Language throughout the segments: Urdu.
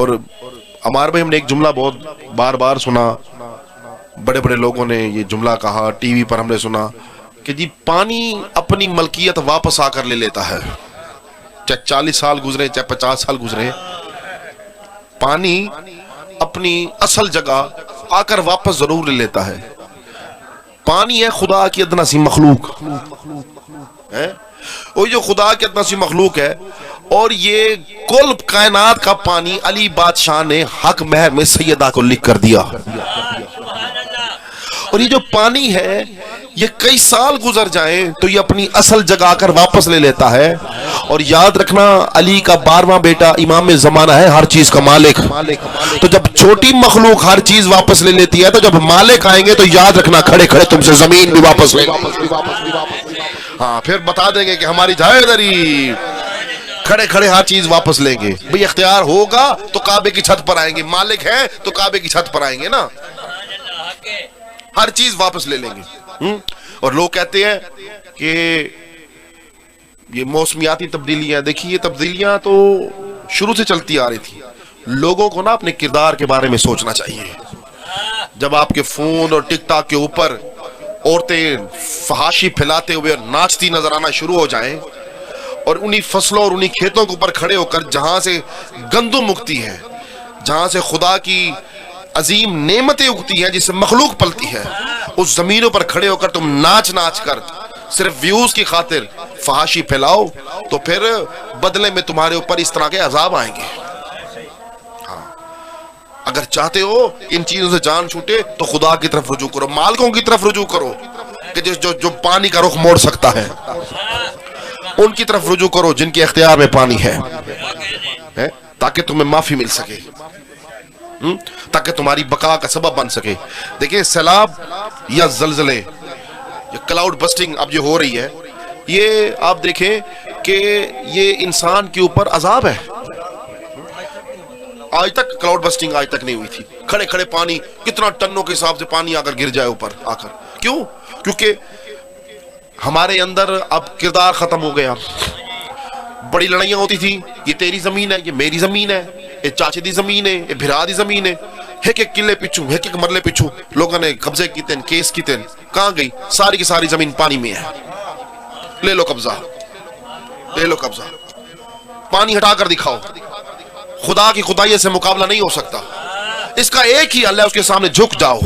اور ہمارے بھائی ہم نے ایک جملہ بہت بار بار سنا، بڑے بڑے لوگوں نے یہ جملہ کہا، ٹی وی پر ہم نے سنا کہ جی پانی اپنی ملکیت واپس آ کر لے لیتا ہے، چاہے 40 سال گزرے چاہے 50 سال گزرے، پانی اپنی اصل جگہ آ کر واپس ضرور لے لیتا ہے۔ پانی ہے خدا کی ادنا سی مخلوق ہے، وہ جو خدا کی ادنا سی مخلوق ہے، اور یہ کل کائنات کا پانی علی بادشاہ نے حق مہر میں سیدہ کو لکھ کر دیا، اور یہ جو پانی ہے یہ کئی سال گزر جائیں تو یہ اپنی اصل جگہ آ کر واپس لے لیتا ہے۔ اور یاد رکھنا علی کا 12واں بیٹا امام زمانہ ہے، ہر چیز کا مالک، تو جب چھوٹی مخلوق ہر چیز واپس لے لیتی ہے تو جب مالک آئیں گے تو یاد رکھنا کھڑے کھڑے تم سے زمین بھی واپس لے گے، ہاں پھر بتا دیں گے کہ ہماری جائیداری، کھڑے کھڑے ہر چیز واپس لیں گے۔ بھئی اختیار ہوگا تو کعبے کی چھت پر آئیں گے، مالک ہے تو کعبے کی چھت پر آئیں گے نا، ہر چیز واپس لے لیں گے۔ اور لوگ کہتے ہیں کہ یہ موسمیاتی تبدیلیاں، دیکھیے یہ تبدیلیاں تو شروع سے چلتی آ رہی تھی، لوگوں کو نا اپنے کردار کے بارے میں سوچنا چاہیے۔ جب آپ کے فون اور ٹک ٹاک کے اوپر عورتیں فحاشی پھیلاتے ہوئے ناچتی نظر آنا شروع ہو جائیں، اور انہی فصلوں اور انہی کھیتوں کے اوپر کھڑے ہو کر جہاں سے گندم اگتی ہے، جہاں سے خدا کی عظیم نعمتیں اگتی ہیں، جس سے مخلوق پلتی ہے، اس زمینوں پر کھڑے ہو کر تم ناچ ناچ کر صرف ویوز کی خاطر فحاشی پھیلاؤ تو پھر بدلے میں تمہارے اوپر اس طرح کے عذاب آئیں گے۔ ہاں اگر چاہتے ہو ان چیزوں سے جان چھوٹے تو خدا کی طرف رجوع کرو، مالکوں کی طرف رجوع کرو کہ جو پانی کا رخ موڑ سکتا ہے، ان کی طرف رجوع کرو جن کے اختیار میں پانی ہے، تاکہ تمہیں معافی مل سکے، تاکہ تمہاری بقا کا سبب بن سکے۔ دیکھیں سیلاب یا زلزلے یا کلاؤڈ بسٹنگ اب جو ہو رہی ہے، یہ آپ دیکھیں کہ یہ انسان کے اوپر عذاب ہے۔ آج تک کلاؤڈ بسٹنگ آج تک نہیں ہوئی تھی، کھڑے کھڑے پانی، کتنا ٹنوں کے حساب سے پانی آ کر گر جائے اوپر آ کر، کیوں؟ کیونکہ ہمارے اندر اب کردار ختم ہو گیا۔ بڑی لڑائیاں ہوتی تھی، یہ تیری زمین ہے، یہ میری زمین ہے، یہ چاچے دی زمین ہے، یہ بھرا دی زمین ہے، ایک ایک قلعے پچھو، ایک ایک مرلے پچھو لوگوں نے قبضے کیتے ہیں، کیس کیتے ہیں، کہاں گئی؟ ساری کی ساری زمین پانی میں ہے، لے لو قبضہ، لے لو قبضہ، پانی ہٹا کر دکھاؤ۔ خدا کی خدائیت سے مقابلہ نہیں ہو سکتا، اس کا ایک ہی اللہ ہے، اس کے سامنے جھک جاؤ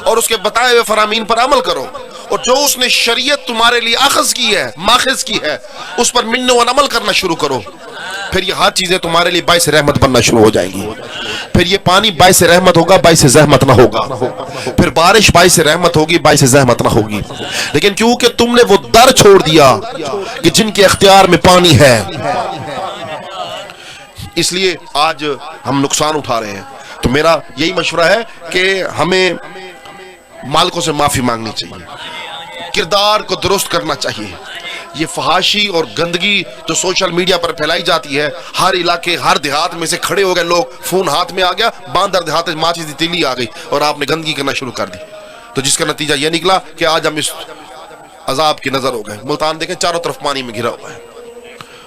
اور اس کے بتائے ہوئے فرامین پر عمل کرو، اور جو اس نے شریعت تمہارے لیے اخذ کی ہے، ماخذ کی ہے، اس پر من و عمل کرنا شروع کرو، پھر یہ ہر چیزیں تمہارے لیے باعث رحمت بننا شروع ہو جائیں گی۔ پھر یہ پانی باعث رحمت ہوگا، باعث زحمت نہ ہوگا، پھر بارش باعث رحمت ہوگی، باعث زحمت نہ ہوگی۔ لیکن کیونکہ تم نے وہ در چھوڑ دیا کہ جن کے اختیار میں پانی ہے، اس لیے آج ہم نقصان اٹھا رہے ہیں۔ تو میرا یہی مشورہ ہے کہ ہمیں مالکوں سے معافی مانگنی چاہیے، کردار کو درست کرنا چاہیے۔ یہ فحاشی اور گندگی جو سوشل میڈیا پر پھیلائی جاتی ہے، ہر علاقے ہر دیہات میں سے کھڑے ہو گئے لوگ، فون ہاتھ میں آ گیا، باندر دیہات میں ماچس کی تیلی آ گئی اور آپ نے گندگی کرنا شروع کر دی، تو جس کا نتیجہ یہ نکلا کہ آج ہم اس عذاب کی نظر ہو گئے۔ ملتان دیکھیں چاروں طرف پانی میں گھرا ہوا ہے۔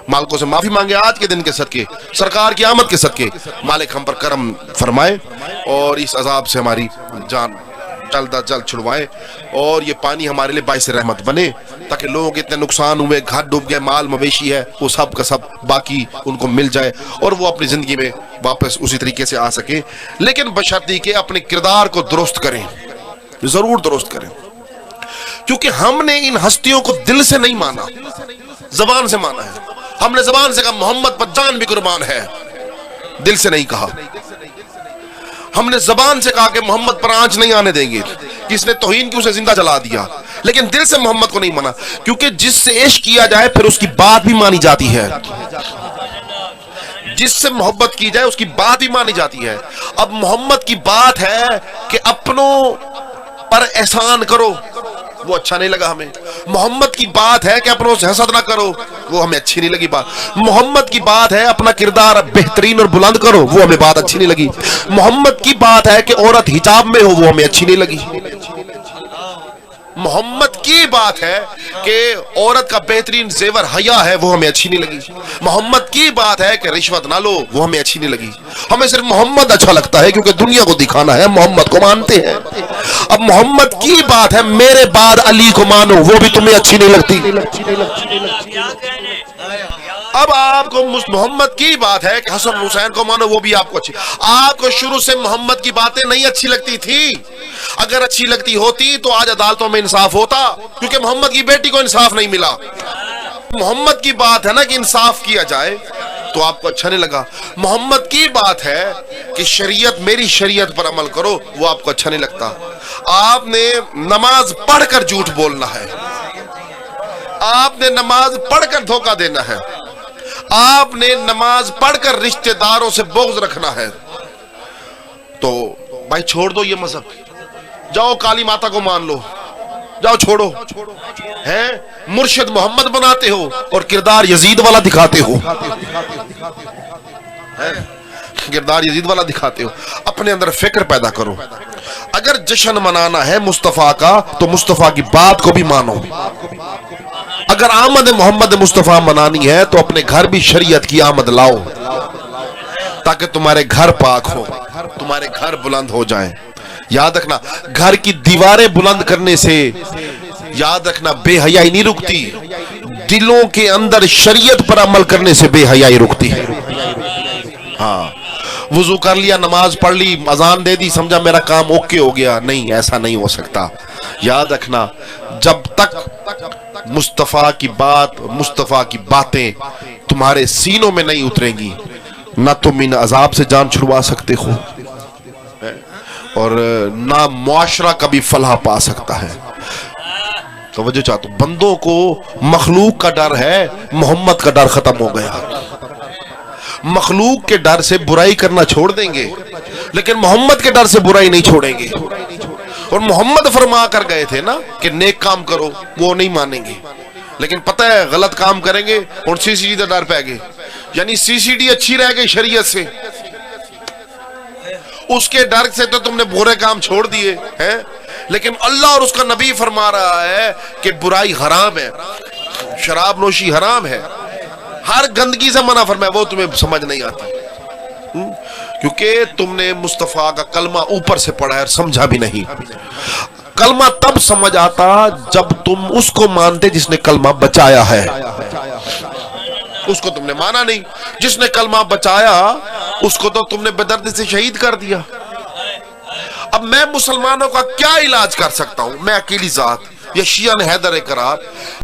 مالکوں سے معافی مانگے آج کے دن کے صدقے، سرکار کی آمد کے صدقے، مالک ہم پر کرم فرمائے اور اس عذاب سے ہماری جان جلد از جلد چھڑوائے، اور یہ پانی ہمارے لیے باعث رحمت بنے، تاکہ لوگوں کے اتنے نقصان ہوئے، گھر ڈوب گئے، مال مویشی ہے، وہ سب کا سب باقی ان کو مل جائے اور وہ اپنی زندگی میں واپس اسی طریقے سے آ سکیں، لیکن بشرطی کہ اپنے کردار کو درست کریں، ضرور درست کریں، کیونکہ ہم نے ان ہستیوں کو دل سے نہیں مانا، زبان سے مانا ہے۔ ہم نے زبان سے کہا محمد پر جان بھی قربان ہے، دل سے نہیں کہا۔ ہم نے زبان سے کہا کہ محمد پر آنچ نہیں آنے دیں گے، کس نے توہین کی اسے زندہ جلا دیا، لیکن دل سے محمد کو نہیں مانا، کیونکہ جس سے عشق کیا جائے پھر اس کی بات بھی مانی جاتی ہے، جس سے محبت کی جائے اس کی بات بھی مانی جاتی ہے۔ اب محمد کی بات ہے کہ اپنوں پر احسان کرو، وہ اچھا نہیں لگا ہمیں۔ محمد کی بات ہے کہ اپنوں سے حسد نہ کرو، وہ ہمیں اچھی نہیں لگی بات۔ محمد کی بات ہے اپنا کردار بہترین اور بلند کرو، وہ ہمیں بات اچھی نہیں لگی۔ محمد کی بات ہے کہ عورت حجاب میں ہو، وہ ہمیں اچھی نہیں لگی۔ محمد کی بات ہے کہ عورت کا بہترین زیور حیا ہے، وہ ہمیں اچھی نہیں لگی۔ محمد کی بات ہے کہ رشوت نہ لو، وہ ہمیں اچھی نہیں لگی۔ ہمیں صرف محمد اچھا لگتا ہے کیونکہ دنیا کو دکھانا ہے، محمد کو مانتے ہیں۔ اب محمد کی بات ہے میرے بعد علی کو مانو، وہ بھی تمہیں اچھی نہیں لگتی۔ اب آپ کو محمد کی بات ہے کہ حسن حسین کو مانو، وہ بھی آپ کو اچھی۔ آپ کو شروع سے محمد کی باتیں نہیں اچھی لگتی تھی، اگر اچھی لگتی ہوتی تو آج عدالتوں میں انصاف ہوتا، کیونکہ محمد کی بیٹی کو انصاف نہیں ملا۔ محمد کی بات ہے نا کہ انصاف کیا جائے تو آپ کو اچھا نہیں لگا۔ محمد کی بات ہے کہ شریعت، میری شریعت پر عمل کرو، وہ آپ کو اچھا نہیں لگتا۔ آپ نے نماز پڑھ کر جھوٹ بولنا ہے، آپ نے نماز پڑھ کر دھوکہ دینا ہے، آپ نے نماز پڑھ کر رشتہ داروں سے بغض رکھنا ہے، تو بھائی چھوڑ دو یہ مذہب، جاؤ کالی ماتا کو مان لو، جاؤ چھوڑو۔ ہیں مرشد محمد بناتے ہو اور کردار یزید والا دکھاتے ہو، کردار یزید والا دکھاتے ہو۔ اپنے اندر فکر پیدا کرو، اگر جشن منانا ہے مصطفیٰ کا تو مصطفیٰ کی بات کو بھی مانو۔ اگر آمد محمد مصطفیٰ منانی ہے تو اپنے گھر بھی شریعت کی آمد لاؤ، تاکہ تمہارے گھر پاک ہو، تمہارے گھر بلند ہو جائیں۔ یاد رکھنا، گھر کی دیواریں بلند کرنے سے یاد رکھنا بے حیائی نہیں رکتی، دلوں کے اندر شریعت پر عمل کرنے سے بے حیائی رکتی ہے۔ ہاں، وضو کر لیا، نماز پڑھ لی، اذان دے دی، سمجھا میرا کام اوکے ہو گیا، نہیں، ایسا نہیں ہو سکتا۔ یاد رکھنا، جب تک مصطفیٰ کی بات، مصطفیٰ کی باتیں تمہارے سینوں میں نہیں اتریں گی، نہ تم ان عذاب سے جان چھڑوا سکتے ہو اور نہ معاشرہ کبھی فلاح پا سکتا ہے۔ توجہ چاہتا ہوں، بندوں کو مخلوق کا ڈر ہے، محمد کا ڈر ختم ہو گیا۔ مخلوق کے ڈر سے برائی کرنا چھوڑ دیں گے، لیکن محمد کے ڈر سے برائی نہیں چھوڑیں گے۔ اور محمد فرما کر گئے تھے نا کہ نیک کام کرو، وہ نہیں مانیں گے، لیکن پتہ ہے غلط کام کریں گے اور سی سی ڈی کا ڈر پہ گئے، یعنی سی سی ڈی اچھی رہ گئی شریعت سے، اس کے ڈر سے تو تم نے برے کام چھوڑ دیے ہیں، لیکن اللہ اور اس کا نبی فرما رہا ہے کہ برائی حرام ہے، شراب نوشی حرام ہے، ہر گندگی سے منع فرمایا، وہ تمہیں سمجھ نہیں آتی کیونکہ تم نے مصطفیٰ کا کلمہ اوپر سے پڑھا ہے اور سمجھا بھی نہیں۔ کلمہ تب سمجھ آتا جب تم اس کو مانتے جس نے کلمہ بچایا ہے، اس کو تم نے مانا نہیں، جس نے کلمہ بچایا اس کو تو تم نے بدردی سے شہید کر دیا۔ اب میں مسلمانوں کا کیا علاج کر سکتا ہوں؟ میں اکیلی ذات یا شیعہ نے حیدر قرار